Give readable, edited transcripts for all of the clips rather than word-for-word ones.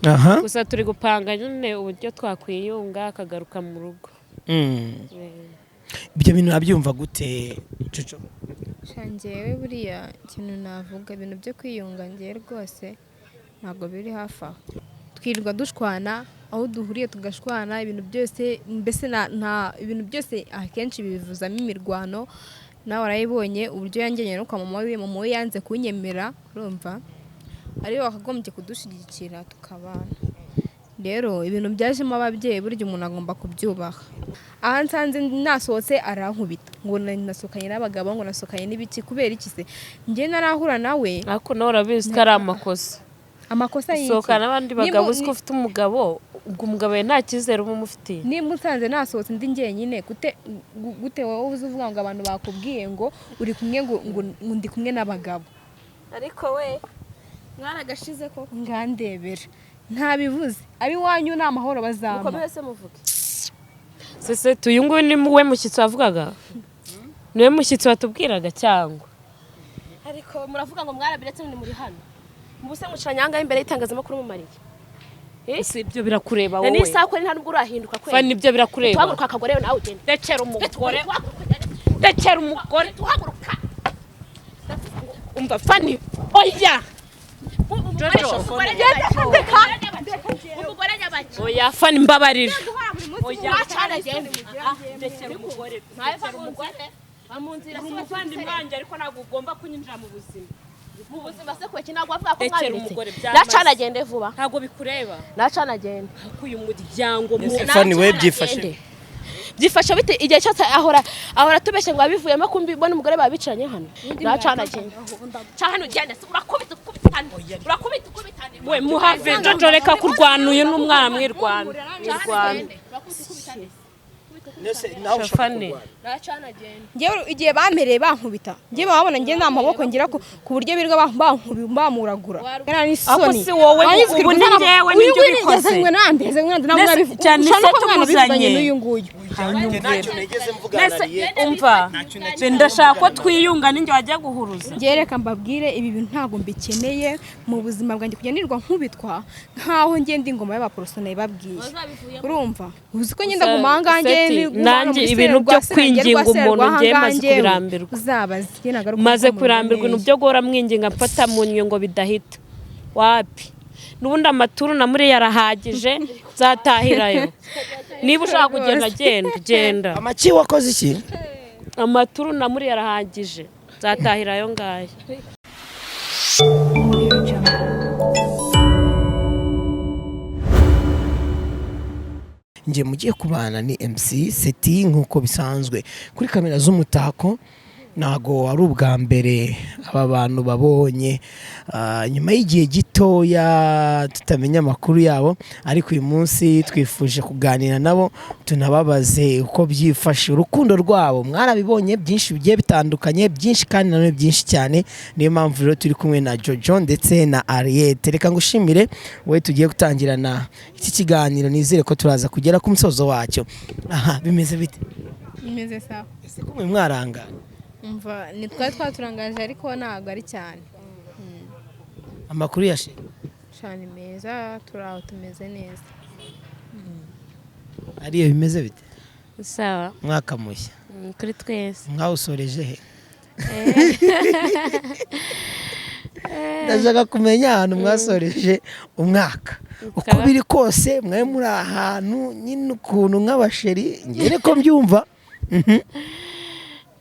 aha gusa turi gupanga nyine uburyo twakwiyunga akagaruka mu rugo. ibyo bintu nabyumva gute Jojo? Shangewe buriya ikintu navuga ibintu byo kwiyunga ngiye rwose ntabwo biri hafi aho. Twirirwa dushwana aho duhuriye tugashwana ibintu byose mbese nta ibintu byose akenshi bivuzamo imirwano. Nawe warayibonye uburyo yangenye no kwa mama we yanze kunyemera urumva ariyo wakagombye kudushigikira tukabana. Rero ibintu byajemo ababyeyi burya umuntu agomba kubyubaha. Aha nsanze nasohotse arankubita ngo nasokanye n'abagabo ngo nasokanye n'ibiki kubera iki se njye narahura nawe ariko nawe urabizi ko ari amakosa y'iki sokana n'abandi bagabo uzi ko ufite umugabo ubwo umugabo we nta cyizere uba umufitiye. Nimba usanze nasohotse ndi njyenyine gute wowe uzi uvuga ngo abantu bakubwiye ngo uri kumwe ngo ndi kumwe n'abagabo ariko we mwaragashize ko ngandebera ntabivuze abiwanyu ni amahoro bazamba mukomeze muvuge. Sese tuyungu ni we mushyitsi wavugaga niwe mushyitsi watubwiraga cyangwa ariko muravuga ngo mwarabiretse ni muri hano mubuse mucanyanga imbere y'itangazamakuru mu mariye. Si ibyo birakureba wowe. Ni isako nta nubwo urahinduka kweli. Fa nibyo birakureba. Tuhaguruka akagore nawe ugende. Dekera umugore. Dekera umugore. Tuhaguruka. Umva fani. Oya. Umugore nyabaki. Oya fani mbabarira. Oya cyane gende. Dekera umugore. Ntaye umugore. Amunzira umuvandi mwanje ariko ntabwo ugomba kunyinjira mu buzima. Mu buzima se kwe kinagwa avuga ko mwabiretse. Nacana gende vuba. Ntabwo bikureba. Nacana gende. Akuye umuryango mu Fani we byifashe. Byifashe bite igihe cyose ahora tubeshe ngo abivuyemo kumbi bona umugore babicanye hano. Nacana gende. Cyane ugende urakubita ukubitane. Urakubita ukubitane. We muhave Jojo reka kurwana uyu n'umwana mwirwana. Nese nawe Fani. Nacana gende. Ngewe igihe bamereye bankubita ngiye babona ngiye nta maboko ngira ku buryo birwa bamuragura kana ni soni. Ako si wowe ubu ni ngewe n'ibyo bikoze. Ngwe nandeze ngwe nabivuga cyane se tumuzanye n'uyu nguyu. Nese umva ndashaka ko twiyunga ninjye wajya guhuruza. Ngiye reka mbabwire ibi bintu ntago mbikeneye mu buzima bwanjye kugenirwa nkubitwa nkaho ngiye ndi ngoma y'abaporosone babwiye. Urumva uzi ko ngenda gumanga ngiye nanjye ibintu byo kwinginga umuntu ngiye maze kubirambirwa. Maze kurambirwa ibintu byo gora mwinginga mfata mu nyungo bidahita. Wapi nubundi amaturu Namuriye arahagije zatahirayo. Niba ushaka kugenda genda. Amaki wakoze iki? Amaturu Namuriye arahagije zatahirayo ngaye. Nje mugiye kubana ni MC Seti nkuko bisanzwe kuri kamera z'umutako. Nago ari ubwa mbere aba bantu babonye nyuma y'igihe gitoya tutamenya makuru yabo, ariko uyu munsi twifuje kuganira nabo tunababaze uko byifashe urukundo rwabo. Mwarabibonye byinshi bigiye bitandukanye, byinshi kandi nanone byinshi cyane. Niyo mpamvu rero turi kumwe na Jojo ndetse na Ariete. Reka ngushimire wowe tugiye gutangirana iki kiganiro, nizere ko turaza kugera ku musozo wacyo. Aha bimeze bite? Bimeze sawa. Ese ko mwaranga umva ni twaturangaje ariko ntago ari cyane. Amakuru yashe cyane meza turaho tumeze neza. Ariyo bimeze bite? Sawa. Mwaka mushya kuri twese. Mwawusoreje he? Ndashaka kumenya ahantu mwasoreje umwaka uko biri kose. Mwe muri ahantu nyine ukuntu nk'abasheri ngere ko mbyumva.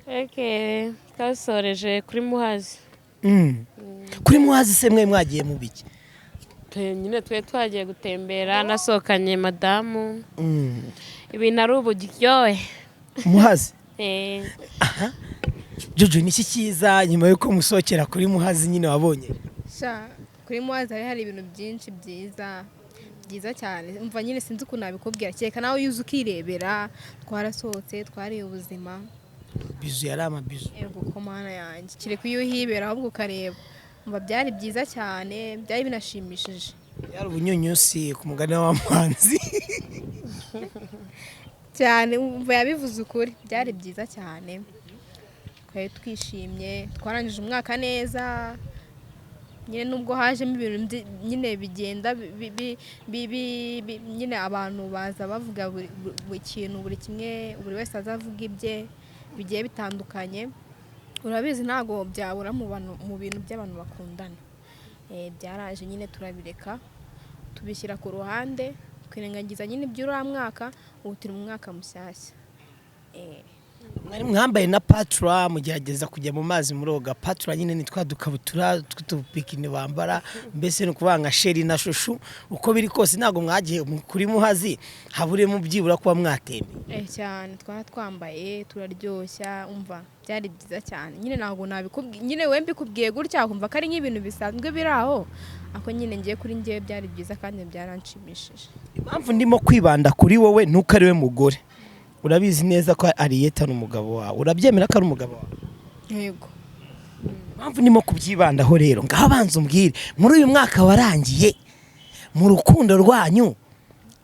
Okay, twasoreje kuri Muhazi. Kuri Muhazi se mwe mwagiye mu biki? Nyine twagiye gutembera nasokanye madamu. Ibintu ari uburyohe. Muhazi? Aha. Jojo ni iki cyiza nyuma yuko musokera kuri Muhazi nyine wabonye? Kuri Muhazi hari ibintu byinshi byiza cyane. Umva nyine sinzi uko nabikubwira cyeka nawe yuze ukirebera. Twarasohotse twariye ubuzima. Bizu yari amabizu. Yego komana yanjye kire kuyuhibera ahubwo ukareba. Umva byari byiza cyane, byari binashimishije. Yari ubunyunyusi ku mugani w'amanzi. Cyane umva yabivuze ukuri, byari byiza cyane. Twari twishimye, twarangije umwaka neza. nyine nubwo hajemo ibintu nyine bigenda nyine abantu baza bavuga buri kintu buri kimwe buri wese azavuga ibye bigiye bitandukanye urabizi ntago byabura mu bintu by'abantu bakundana byaraje nyine turabireka tubishyira ku ruhande twirengagiza nyine iby'uriya mwaka ubu turi mu mwaka mushyashya mwari mwambaye na patra mugerageza kujya mu mazi muroga patra nyine ni twadukabutura tw'utubikini bambara mbese no kubanga sheri na shushu uko biri kose ntago mwagiye kuri muhazi habure mu byibura kuba mwatembe cyane twambaye turaryoshya umva byari byiza cyane nyine ntago nabikubwiye nyine wembi kubwiye gutya kumva ko ari nk'ibintu bisanzwe biraho ako nyine ngiye kuri ngiye byari byiza kandi byaranshimishije impamvu ndimo kwibanda kuri wowe nuko ari we mugore urabizi neza ko Ariyeta n'umugabo wawe urabyemera ko ari umugabo wawe yego impamvu ndimo kubyibandaho rero ngaho banza umbwire muri uyu mwaka warangiye mu rukundo rwanyu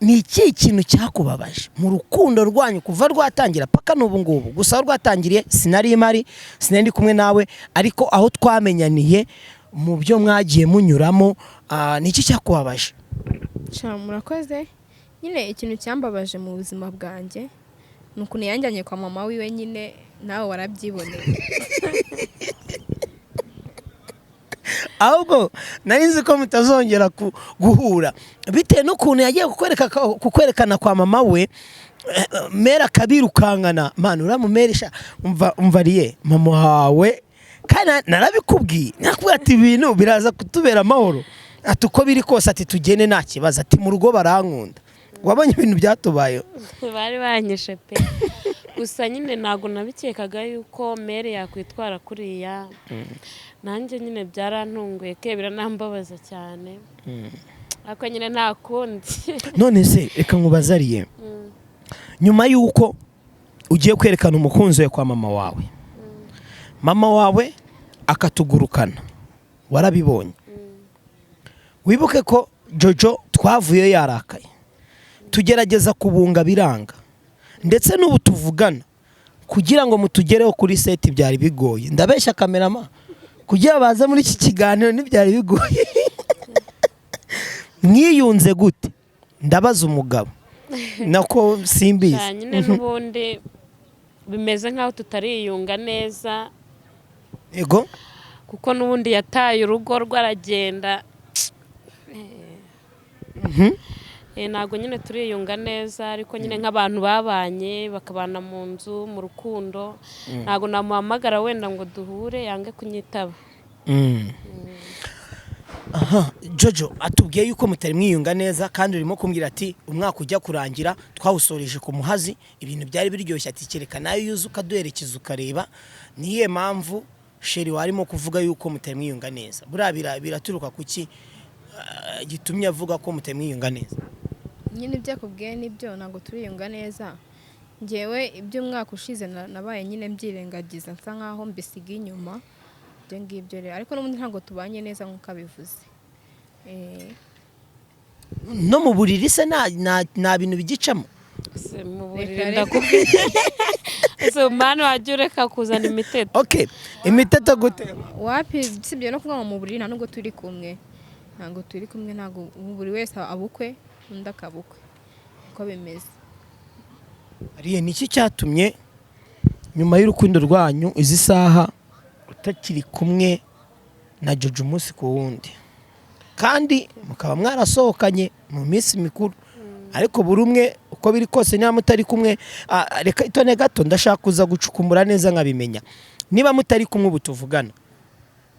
ni iki kintu cyakubabaje mu rukundo rwanyu kuva rwatangira paka n'ubu ngubu gusa rwatangiriye sinari mari sinari kumwe nawe ariko aho twamenyaniye mu byo mwagiye munyuramo ni iki cyakubabaje murakoze nyine ikintu cyambabaje mu buzima bwanjye nukuntu yanjyanye kwa mama wiwe nyine nawe warabyiboneye ahubwo nari nzi ko mutazongera guhura bitewe n'ukuntu yagiye kukwerekana kwa mama we mera kabirukangana manu uramumeresha umva Ariye mama wawe kandi narabikubwiye nakubwira ati ibintu biraza kutubera amahoro ati uko biri kose ati tugene nta kibazo ati mu rugo barankunda wabonye ibintu byatubayeho bari banyishe pe gusa nyine ntago nabikekaga yuko mere yakwitwara kuriya nanjye nyine byarantunguye ke biranambabaza cyane ariko nyine nta kundi none se reka nkubaze Ariye nyuma yuko ugiye kwerekana umukunzi we kwa mama wawe mama wawe akatugurukana warabibonye wibuke ko Jojo twavuye yarakaye tugerageza kubunga biranga ndetse n'ubu tuvugana kugira ngo mutugereho kuri seti byari bigoye ndabeshya kamerama kugira baze muri iki kiganiro ntibyari bigoye mwiyunze gute ndabaza umugabo nako simbizi nyine n'ubundi bimeze nk'aho tutariyunga neza ego kuko n'ubundi yataye urugo rwaragenda ntabwo nyine turiyunga neza ariko nyine nk'abantu babanye bakabana mu nzu mu rukundo ntabwo namuhamagara wenda ngo duhure yange kunyitaba Jojo atubwiye yuko mutari mwiyunga neza kandi urimo kumbwira ati umwaka ujya kurangira twawusoreje ku muhazi ibintu byari biryoshye ati kereka nayo yuze ukaduherekeza ukareba niye mpamvu sheri warimo kuvuga yuko mutari mwiyunga neza buriya biraturuka kuki gitumye avuga ko mutari mwiyunga neza nyine ibyo akubwiye nibyo ntabwo turiyunga neza ngewe iby'umwaka ushize nabaye nyine mbyirengagiza nsa nkaho mbisiga inyuma ibyo ngibyo rero ariko n'ubundi ntabwo tubanye neza nk'uko abivuze no mu buriri se nta bintu bigicamo mu buriri ndakubwiye ese mwana wajya ureka kuzana imiteto okay imiteto gute wapi sibyo no kuvuga ngo mu buriri nta nubwo turi kumwe ntabwo buri wese abukwe undi akabukwe uko bimeze Ariye niki cyatumye nyuma y'urukundo rwanyu izi saha utakiri kumwe na Jojo umunsi ku wundi kandi mukaba mwarasohokanye mu minsi mikuru ariko buri umwe uko biri kose niba mutari kumwe reka itone gato ndashaka kuza gucukumbura neza nkabimenya niba mutari kumwe ubu tuvugana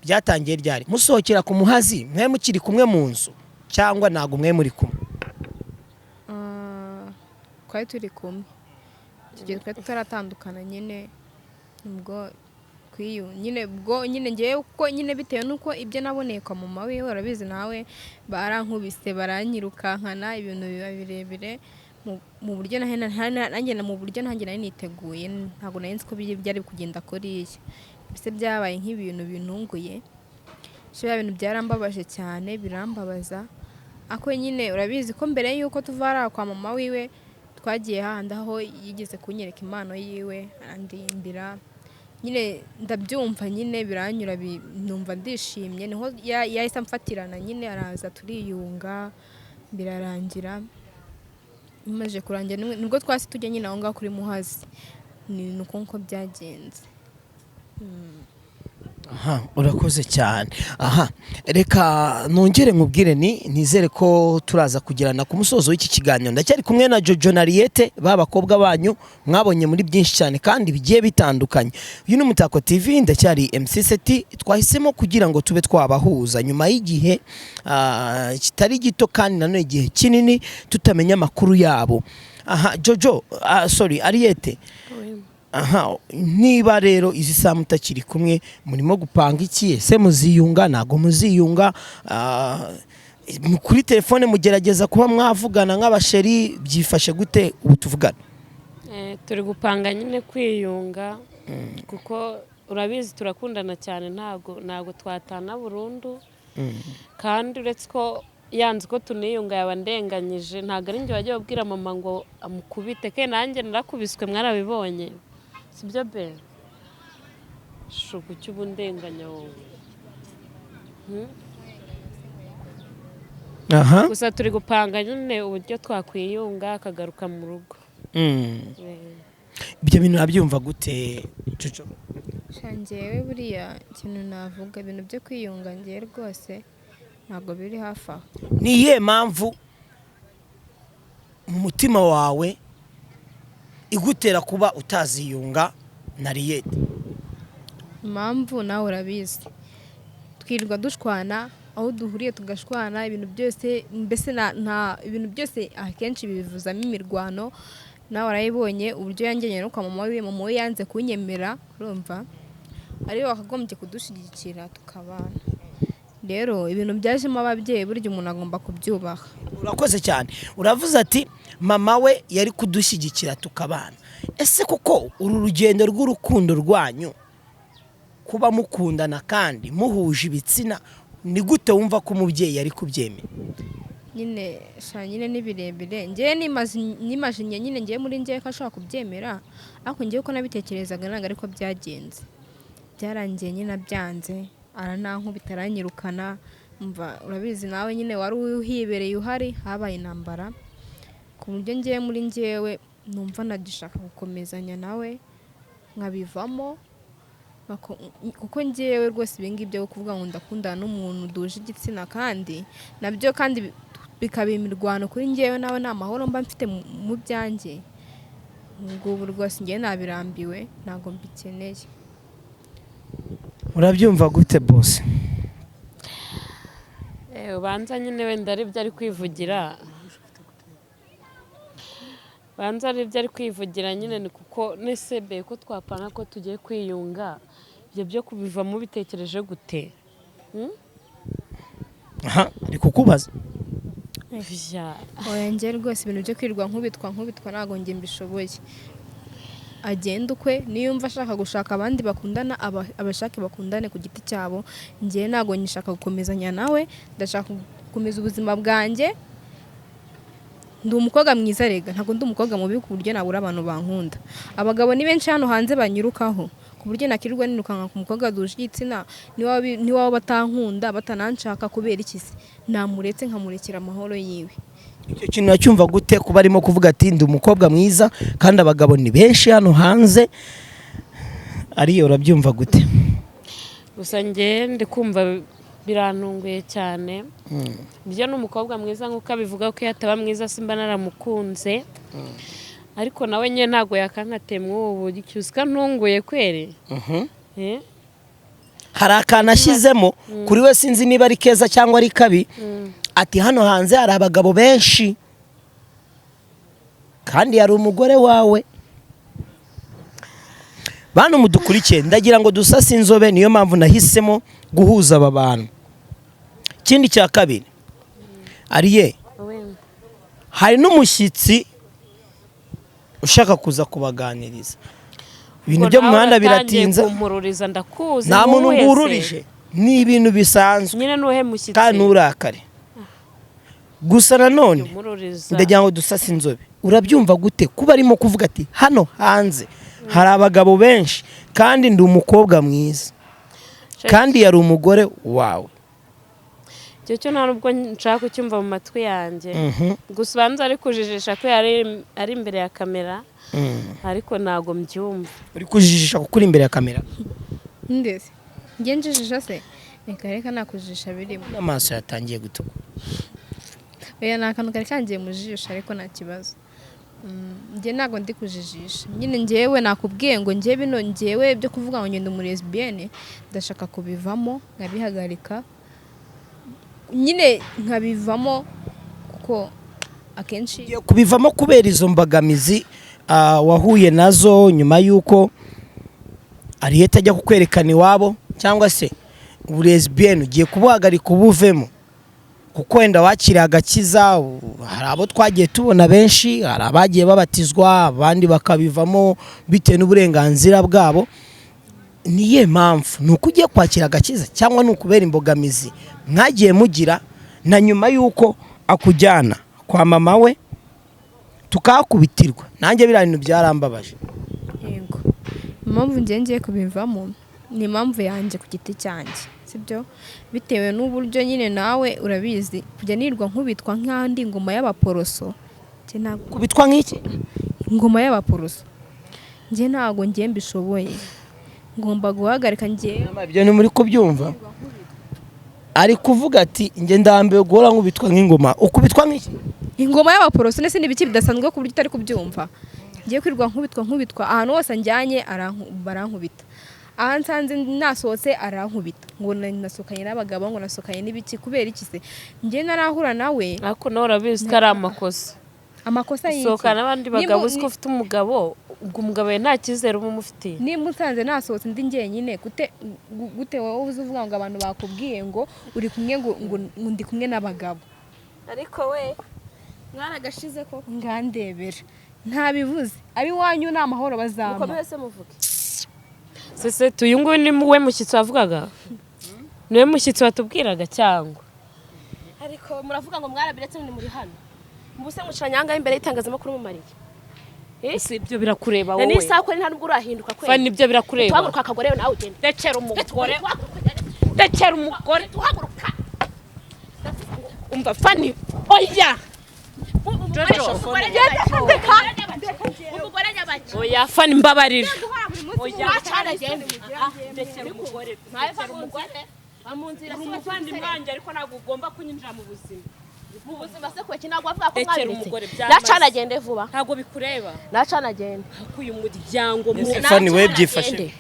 byatangiye ryari musohokera ku muhazi mwe mukiri kumwe mu nzu cyangwa ntago mwe muri kumwe twari turi kumwe tugiye twari tutaratandukana nyine ubwo nyine ngewe kuko nyine bitewe n'uko ibyo naboneye kwa mama we urabizi nawe barankubise baranyirukankana ibintu biba birebire mu buryo nanjye nari niteguye ntabwo nari nzi ko byari kugenda kuriya mbese byabaye nk'ibintu bintunguye bya bintu byarambabaje cyane birambabaza ako nyine urabizi ko mbere y'uko tuva kwa mama wiwe twagiye hahandi aho yigeze kunyereka impano yiwe arandimbira nyine ndabyumva nyine biranyura numva ndishimye niho yahise amfatirana nyine araza turiyunga birarangira imaze kurangira nibwo twasi tujya nyine aho ngaho kuri Muhazi ni uko byagenze. Aha, urakoze cyane. Aha, reka nongere nkubwire nizere ko turaza kugirana ku musozo w'iki kiganiro. Ndacyari kumwe na Jojo na Riete babakobwa banyu mwabonye muri byinshi cyane kandi bigiye bitandukanye. Uyu ni Umutako TV, ndacyari MC Seti, twahisemo kugira ngo tube twabahuza nyuma y'igihe kitari gito kandi nanone igihe kinini tutamenya makuru yabo. Aha, Jojo, sorry, Riete. Aha, niba rero izi saa mutakiri kumwe murimo gupanga iki? Ese muziyunga nago muziyunga? Kuri telefone mugerageza kuba mwavugana nk'abasheri, byifashe gute ubu tuvugana? Turi gupanga nyine kwiyunga kuko urabizi turakundana cyane, ntago twatana burundu, kandi uretse ko yanze ko tuniyunga yabandenganyije, ntago ari njye wagiye babwira mama ngo amukubite, ke nanjye narakubiswe mwarabibonye. Sibyo be shuku cy'ubundenganya wowe. Aha, gusa turi gupanga nyine uburyo twakwiyunga akagaruka mu rugo. ibyo bintu nabyumva gute Jojo? Shangewe buriya ikintu navuga ibintu byo kwiyunga ngiye rwose ntabwo biri hafi aho. Ni iyihe mpamvu mu mutima wawe igutera kuba utaziyunga na Riete? Impamvu nawe urabizi, twirirwa dushwana, aho duhuriye tugashwana, ibintu byose mbese nta ibintu byose akenshi bivuzamo imirwano. Nawe arayibonye uburyo yangenye no kwa mama we yanze kunyemera, urumva ariyo wakagombye kudushyigikira tukabana. Rero ibintu byajemo ababyeyi burya umuntu agomba kubyubaha. Urakoze cyane. Uravuze ati mama we yari kudushyigikira tukabana. Ese kuko uru rugendo rw'urukundo rwanyu kuba mukundana kandi muhuje ibitsina, ni gute wumva ko umubyeyi yari kubyemera? Nyine ni birebire. Ngiye nimajinye nyine ngiye muri ngiye ko ashaka kubyemera, ariko ngiye ko nabitekerezaga nanga ariko byagenze. Byarangiye nyine byanze, aranankubita aranyirukana. Umva urabizi nawe nyine wari uhibereye uhari, habaye intambara ku buryo ngiye muri ngiyewe numva nagishaka gukomezanya nawe nkabivamo, kuko ngiyewe rwose ibingi byo kuvuga ngo ndakundana n'umuntu duje igitsina kandi nabyo kandi bikaba imirwano kuri ngiyewe nawe nta mahoro mba mfite mu byanjye. Ngubu rwose ngiye nabirambiwe, ntago mbikeneye. Urabyumva gute boss? Ubanza nyine wenda ari byo ari kwivugira. Banza ari byo ari kwivugira nyine, ni kuko nesebe ko twapanga ko tugiye kwiyunga, ibyo byo kubivamo bitekereje gute? Aha, ari kukubaza. Oya ngiye rwose ibintu byo kwirirwa nkubitwa ntago ngiye mbishoboye. Agenda ukwe, niyumva ashaka gushaka abandi bakundana abashake bakundane ku giti cyabo. Ngiye ntago nyishaka gukomezanya nawe, ndashaka gukomeza ubuzima bwanjye. Ndi umukobwa mwiza rega, ntago ndi umukobwa mubi ku buryo nabura abantu bankunda. Abagabo ni benshi hano hanze banyirukaho ku buryo nakirirwa nirukanka ku mukobwa duje igitsina, ni wabo batankunda batananshaka kubera iki se? Namuretse nkamurekera amahoro yiwe. Icyo kintu nacyumva gute kuba arimo kuvuga ati ndi umukobwa mwiza kandi abagabo ni benshi hano hanze? Ariyo urabyumva gute? Gusa ngiye ndi kumva birantunguye cyane. Byo n'umukobwa mwiza nk'uko abivuga ko yataba mwiza simba naramukunze, ariko nawe nyine ntago yakankatemwe ubu cyusika ntunguye kwere. Hari akantu ashyizemo kuri we, sinzi niba ari keza cyangwa ari kabi. Ati hano hanze hari abagabo benshi kandi yari umugore wawe. Bantu mudukurikiye, ndagira ngo dusase inzobe, niyo mpamvu nahisemo guhuza aba bantu. Ikindi cya kabiri, Ariye, hari n'umushyitsi ushaka kuza kubaganiriza. Ibintu byo mu muhanda biratinza, nta muntu ngururije, ni ibintu bisanzwe nyine nuhe mushyitsi kandi urakare. Gusa nanone ndagira ngo dusase inzobe. Urabyumva gute kuba arimo kuvuga ati hano hanze hari abagabo benshi kandi ndi umukobwa mwiza kandi yari umugore wawe. icyo cyo nta nubwo nshaka kucyumva mu matwi yanjye, gusa ubanza ari kujijisha ko ari imbere ya kamera, ariko ntago mbyumva. Uri kujijisha kuko uri imbere ya kamera? ndetse njye njijisha se? reka nakujijisha birimo. Amaso yatangiye gutuka. oya ni akantu kari kangiye mu jisho ariko nta kibazo. njye ntabwo ndi kujijisha, nyine njyewe nakubwiye ngo njye bino njyewe byo kuvuga ngo ngende muri lesbienne ndashaka kubivamo nkabihagarika, nyine nkabivamo kuko akenshi kubivamo kubera izo mbogamizi wahuye nazo nyuma y'uko Ariyeta ajya kukwerekana iwabo, cyangwa se lesbienne ugiye kubuhagarika ubuvemo kuko wenda wakiriye agakiza. Hari abo twagiye tubona benshi, hari abagiye babatizwa, abandi bakabivamo bitewe n'uburenganzira bwabo. Niye mpamvu ni uko ugiye kwakira agakiza cyangwa ni ukubera imbogamizi mwagiye mugira na nyuma y'uko akujyana kwa mama we tukakubitirwa? Nanjye biriya bintu byarambabaje. yego impamvu ngiye kubivamo ni impamvu yanjye ku giti cyanjye, sibyo? bitewe n'uburyo nyine nawe urabizi kujya nirwa nkubitwa nk'andi ingoma y'abaporoso. Kubitwa nk'iki? ingoma y'abaporoso. njye ntabwo ngiye mbishoboye, ngomba guhagarika. njye ibyo ni muri kubyumva, ari kuvuga ati njye ndambiwe guhora nkubitwa nk'ingoma. Ukubitwa nk'iki? ingoma y'abaporoso. ndetse n'ibiki bidasanzwe ku buryo utari kubyumva. ngiye kwirwa nkubitwa ahantu hose njyanye barankubita, aha nsanze nasohotse arankubita, ngo nasohokanye n'abagabo, ngo nasohokanye n'ibiki. kubera iki se? njye narahura nawe. ariko nawe urabizi ko ari amakosa. amakosa y'iki? sohokana n'abandi bagabo uzi ko ufite umugabo, ubwo umugabo we nta cyizere uba umufitiye. niba usanze nasohotse ndi njyenyine gute wowe uzi uvuga ngo abantu bakubwiye ngo uri kumwe ngo ndi kumwe n'abagabo? ariko we mwaragashize ko ngandebera ntabivuze. abiwanyu ni amahoro bazamba. mukomeze muvuge. sese uyu nguyu ni we mushyitsi wavugaga? niwe mushyitsi watubwiraga cyangwa? ariko muravuga ngo mwarabiretse ni muri hano mubuse mucanyanga imbere y'itangazamakuru mu mariye. si ibyo birakureba wowe? ni isako nta nubwo urahinduka kweli. Fani ibyo birakureba. tuhaguruka akagore nawe ugende. Ndekera umugore. Ndekera umugore. tuhaguruka. umva Fani oya. umugore nyabaki. oya Fani mbabarira. oya cyane gende. ndekera umugore. Ndekera umugore. amunzira Fani mwanje ariko ntabwo ugomba kunyinjira mu buzima. mu buzima se kweki ntabwo avuga ko Ndekera umugore mwabiretse. byamaze. nacana gende vuba. ntabwo bikureba. nacana gende. akuye umuryango mu Fani we byifashe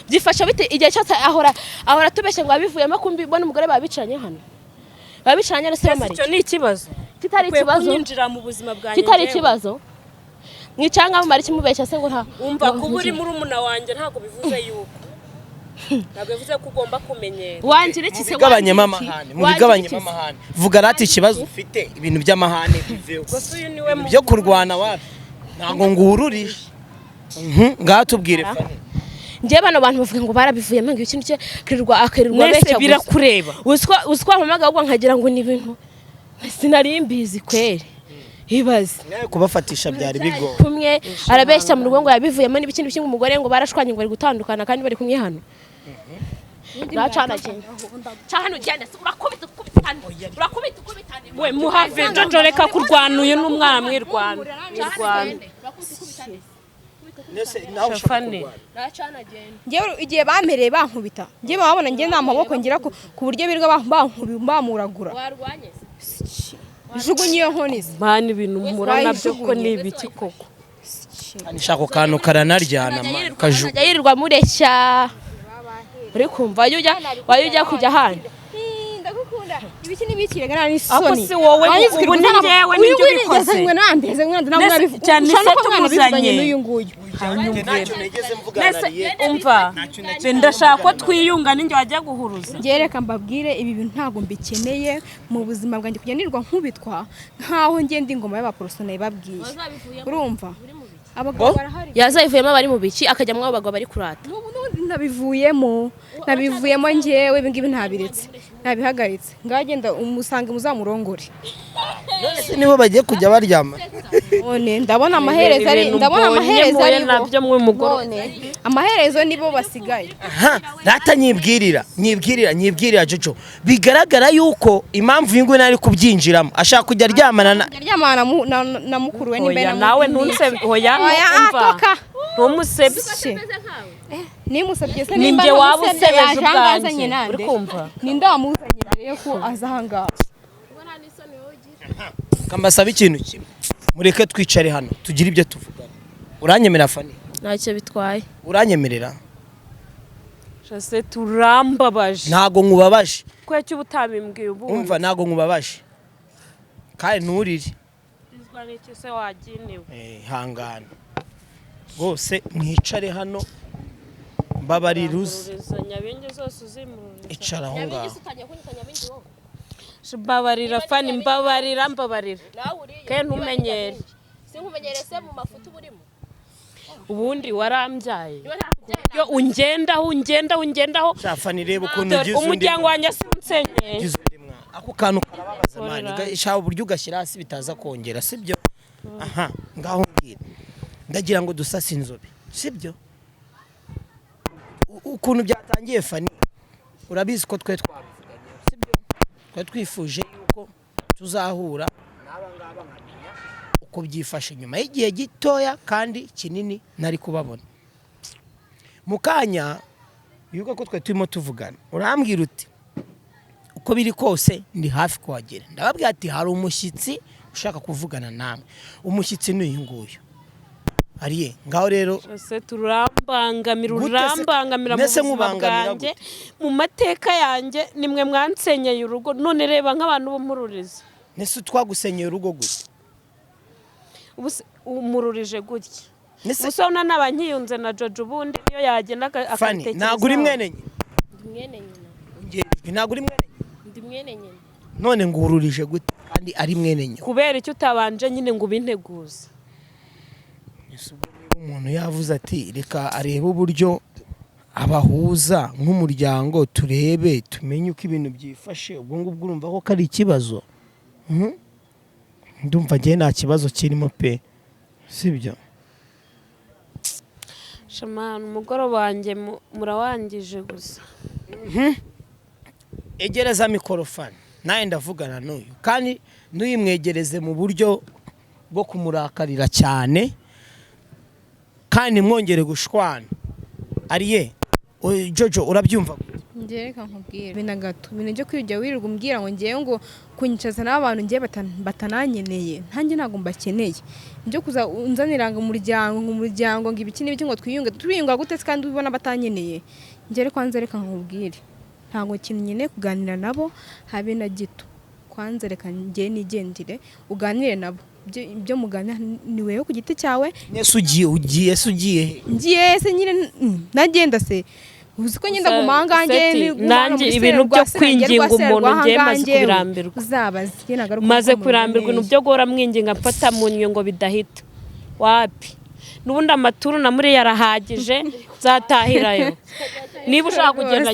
byifashe bite igihe cyose ahora tubeshye ngo abivuyemo kumbi bona umugore babicanye hano. babicanye se bamari. icyo ni ikibazo. kitari ikibazo. kunyinjira mu buzima bwanjye. kitari ikibazo. mwicanga mumari kimubeshya se ngo nta. umva kuba uri muri umuna wanjye ntabwo bivuze yuko. ntabwo bivuze ko ugomba kumenyera. wangira iki se? Mubigabanyemo amahane, mubigabanyemo amahane. Vuga rati ikibazo ufite, ibintu by'amahane biveho. gusa uyu niwe byo kurwana wapi? Ntabwo ngururisha. Ngaho tubwire Fani. njye bano bantu bavuga ngo barabivuyemo ngo ikintu cye kirirwa nese birakureba. uswa mpamaga ahubwo nkagira ngo ni ibintu sinari mbizi kweri. ibaze nawe kubafatisha byari bigoye. kumwe arabeshya mu rugo ngo yabivuyemo n'ibikindi byinshi umugore ngo barashwanye ngo bari gutandukana kandi bari kumwe hano. nacana cyane cyane ugende urakubita we muhave jojo reka kurwana uyu n'umwana mwirwana. Nese nawe Fani. nacana gende. njyewe igihe bampereye bankubita, njye babona njye nta maboko ngira ku buryo birirwa bamuragura. warwanye jugunye iyo nkoni se. Mani ibintu murana byo ko ni ibiki koko. nshaka kantu karanaryana kaju. ajya yirirwa mureshya. uri kumva wajya kujya handi. ndagukunda ibiki n'ibiki rega nani ako soni. si wowe ubu ni njyewe n'ibyo ubikoze. cyane se tumuzanye. n'uyu nguyu. Nese umva ndashaka ko twiyunga n'injye wajya guhuruza. njye reka mbabwire ibi bintu ntabwo mbikeneye mu buzima bwanjye kujya nirwa nkubitwa nkaho ngenda ingoma y'abaporoso nayibabwiye. urumva abagabo barahari. yazayivuyemo abari mu biki akajyamo abagabo bari kurata. n'ubundi nabivuyemo njyewe ibi ngibi ntabiretse ntabihagaritse. ngagenda umusange muzamurongore. None nibo bagiye kujya baryama. none ndabona amaherezo ari nabyo mu mugore. amaherezo nibo basigaye. Data nyibwirira Jojo bigaragara yuko impamvu y'ingwe nari kubyinjiramo ashaka kujya aryamana na mukuru we nimba nawe ntunse hoya umva ntumusebye ni musabye se nimba waba usebeje ubwanjye uri kumva ninde wamuzanye rero ko azahanga kambasaba ikintu kimwe mureke twicare hano tugira ibyo tuvugana uranyemera Fani ntacyo bitwaye uranyemerera Jose turambabaje ntago nkubabaje kwecyo ubutabimbwiye ubu umva ntago nkubabaje kandi nturire izwa n'iki se waginiwe hangana rwose mwicare hano mbabariruze nyabingi zose uzimururiza icara aho ngaho mbabarira Fani mbabarira ke ntumenyere sinkumenyere se mu mafuti burimo ubundi warambyaye yo ungendaho Fani reba ukuntu ugize umuryango wanjye sinsenye ako kantu karababaza mani shaka uburyo ugashyira hasi bitaza kongera sibyo ngaho mbwira ndagira ngo dusase inzobe sibyo ukuntu byatangiye Fani urabizi ko twe twabivuganye sibyo twe twifuje yuko tuzahura n'abangaba nkamenya uko byifashe nyuma y'igihe gitoya kandi kinini nari kubabona mukanya yuko ko twe turimo tuvugana urambwira uti uko biri kose ndi hafi kuhagera ndababwira ati hari umushyitsi ushaka kuvugana namwe umushyitsi ni uyu nguyu ariye ngaho rero Jose turambangamira mu buzima bwanjye mu mateka yanjye nimwe mwansenyeye urugo none reba nk'abantu b'umururiza nese twagusenyeye urugo gutya umururije gutya usona n'abanyiyunze na Jojo ubundi niyo yagenda Fani ntago uri mwene nyina ntago uri mwene ndi mwene nyina none ngururije gute kandi ari mwene nyina kubera icyo utabanje nyine ngo ubinteguze umuntu yavuze ati reka arebe uburyo abahuza nk'umuryango turebe tumenye uko ibintu byifashe ubwo ngubwo urumva ko ari ikibazo ndumva ngiye nta kibazo kirimo pe sibyo shamana umugoroba wanjye murawangije gusa egereza mikorofani nawe ndavugana n'uyu kandi ntuyimwegereze mu buryo bwo kumurakarira cyane kandi mwongere gushwana ariye Jojo urabyumva ngereka nkubwira bina gato bina byo kwijya wirirwa umbwira ngo ngiye ngo kunyicaza n'abantu ngiye batananyeneye ntanjye ntago mbakeneye byo kuza unzaniranga umuryango ngo ibiki n'ibiki ngo twiyunga gute kandi ubona batanyeneye ngere kwanza reka nkubwire ntago kintu nyine kuganira nabo habe na gito kwanza reka ngiye nigendire uganire nabo ibyo mugana ni wewe ku giti cyawe nese ugiye ngiye se nyine nagenda se uzi ko nyenda gumangange nanjye ibintu byo kwinginga umuntu ngiye maze kubirambirwa uzabazi maze kurambirwa ibintu byo gora mwinginga mfata mu nywe ngo bidahita wapi nubundi amaturu namuriye arahagije zatahirayo niba ushaka kugenda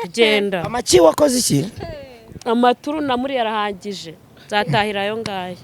genda amaki wakoze iki amaturu namuriye arahagije zatahirayo ngaye